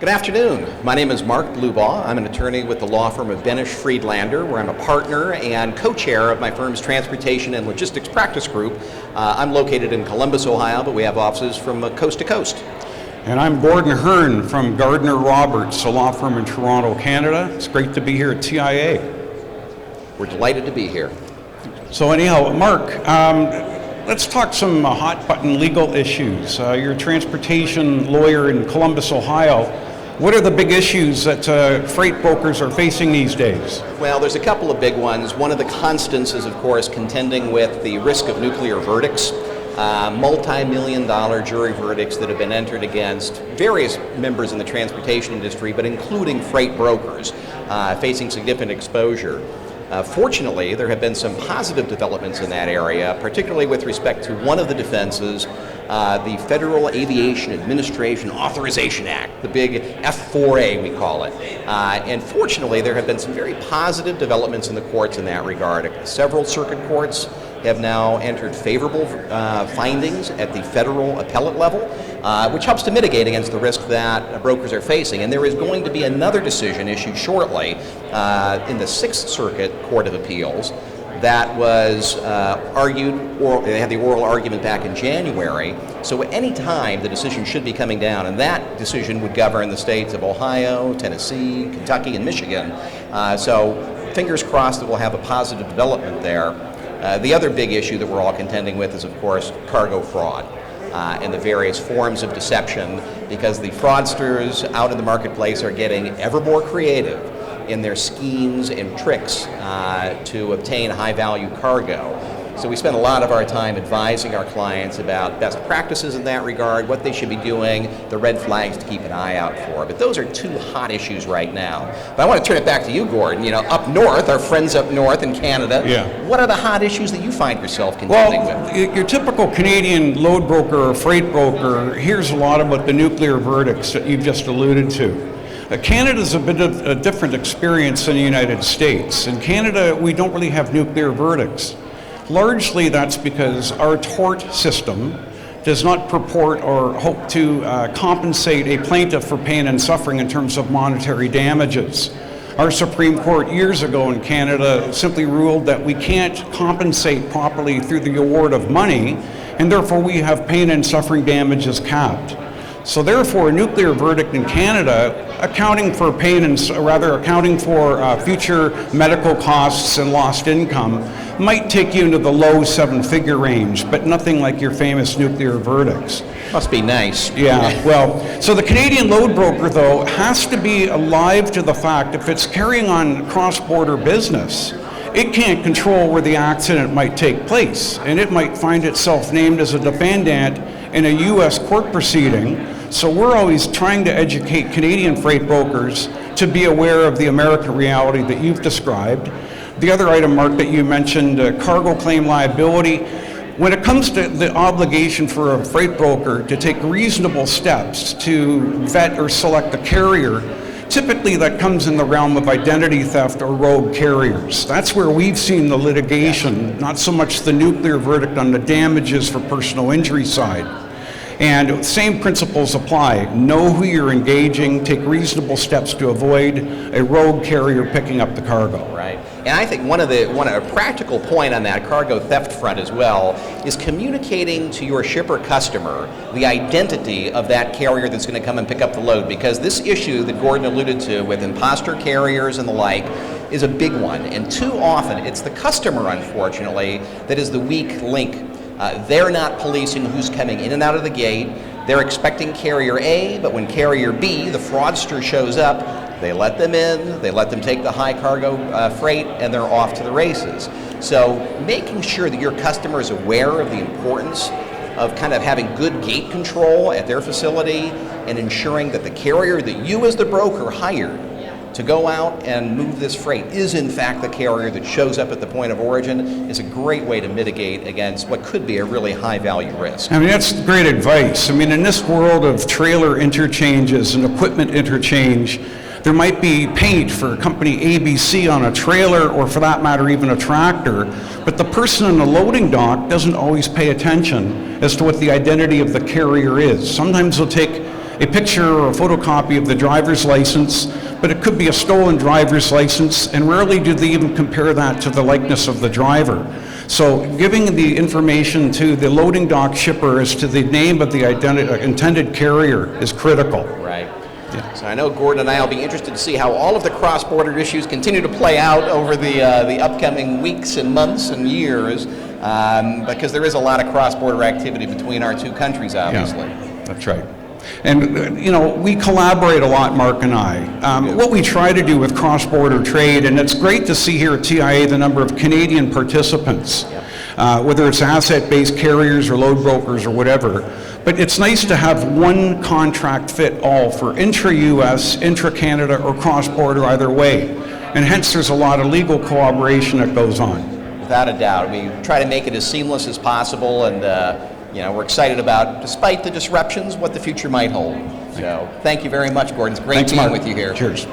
Good afternoon. My name is Marc Blubaugh. I'm an attorney with the law firm of Benesch Friedlander, where I'm a partner and co-chair of my firm's transportation and logistics practice group. I'm located in Columbus, Ohio, but we have offices from coast to coast. And I'm Gordon Hearn from Gardner Roberts, a law firm in Toronto, Canada. It's great to be here at TIA. We're delighted to be here. So anyhow, Marc, let's talk some hot button legal issues. You're a transportation lawyer in Columbus, Ohio. What are the big issues that freight brokers are facing these days? Well, there's a couple of big ones. One of the constants is, of course, contending with the risk of nuclear verdicts. Multi-million-dollar jury verdicts that have been entered against various members in the transportation industry, but including freight brokers, facing significant exposure. Fortunately, there have been some positive developments in that area, particularly with respect to one of the defenses, the Federal Aviation Administration Authorization Act, the big F4A we call it. And fortunately, there have been some very positive developments in the courts in that regard. Several circuit courts have now entered favorable findings at the federal appellate level, which helps to mitigate against the risk that brokers are facing. And there is going to be another decision issued shortly in the Sixth Circuit Court of Appeals that was argued, they had the oral argument back in January. So at any time, the decision should be coming down, and that decision would govern the states of Ohio, Tennessee, Kentucky, and Michigan. So fingers crossed that we'll have a positive development there. The other big issue that we're all contending with is, of course, cargo fraud and the various forms of deception, because the fraudsters out in the marketplace are getting ever more creative in their schemes and tricks to obtain high-value cargo. So we spend a lot of our time advising our clients about best practices in that regard, what they should be doing, the red flags to keep an eye out for. But those are two hot issues right now. But I want to turn it back to you, Gordon. You know, up north, our friends up north in Canada, what are the hot issues that you find yourself contending with? Your typical Canadian load broker or freight broker hears a lot about the nuclear verdicts that you've just alluded to. Canada's a bit of a different experience than the United States. In Canada, we don't really have nuclear verdicts. Largely that's because our tort system does not purport or hope to compensate a plaintiff for pain and suffering in terms of monetary damages. Our Supreme Court years ago in Canada simply ruled that we can't compensate properly through the award of money, and therefore we have pain and suffering damages capped. So therefore, a nuclear verdict in Canada, accounting for future medical costs and lost income, might take you into the low seven-figure range, but nothing like your famous nuclear verdicts. Must be nice. Yeah, well, so the Canadian load broker, though, has to be alive to the fact if it's carrying on cross-border business, it can't control where the accident might take place, and it might find itself named as a defendant in a U.S. court proceeding. So we're always trying to educate Canadian freight brokers to be aware of the American reality that you've described. The other item, Marc, that you mentioned, cargo claim liability. When it comes to the obligation for a freight broker to take reasonable steps to vet or select a carrier, typically that comes in the realm of identity theft or rogue carriers. That's where we've seen the litigation, not so much the nuclear verdict on the damages for personal injury side. And same principles apply. Know who you're engaging, take reasonable steps to avoid a rogue carrier picking up the cargo. Right. And I think a practical point on that cargo theft front as well is communicating to your shipper customer the identity of that carrier that's going to come and pick up the load, because this issue that Gordon alluded to with imposter carriers and the like is a big one. And too often it's the customer, unfortunately, that is the weak link. They're not policing who's coming in and out of the gate. They're expecting carrier A, but when carrier B, the fraudster, shows up, they let them in, they let them take the high cargo freight, and they're off to the races. So making sure that your customer is aware of the importance of kind of having good gate control at their facility and ensuring that the carrier that you as the broker hired to go out and move this freight is in fact the carrier that shows up at the point of origin is a great way to mitigate against what could be a really high value risk. I mean, that's great advice. I mean, in this world of trailer interchanges and equipment interchange, there might be paint for company ABC on a trailer, or for that matter even a tractor, but the person in the loading dock doesn't always pay attention as to what the identity of the carrier is. Sometimes they'll take a picture or a photocopy of the driver's license, but it could be a stolen driver's license, and rarely do they even compare that to the likeness of the driver. So giving the information to the loading dock shipper as to the name of the intended carrier is critical. Right. Yeah. So I know Gordon and I will be interested to see how all of the cross-border issues continue to play out over the upcoming weeks and months and years, because there is a lot of cross-border activity between our two countries, obviously. Yeah, that's right. And, we collaborate a lot, Mark and I. What we try to do with cross-border trade, and it's great to see here at TIA the number of Canadian participants, whether it's asset-based carriers or load brokers or whatever. But it's nice to have one contract fit all for intra-US, intra-Canada, or cross-border either way. And hence there's a lot of legal cooperation that goes on. Without a doubt. We try to make it as seamless as possible, and we're excited about, despite the disruptions, what the future might hold. So thank you very much, Gordon. It's great being with you here. Cheers.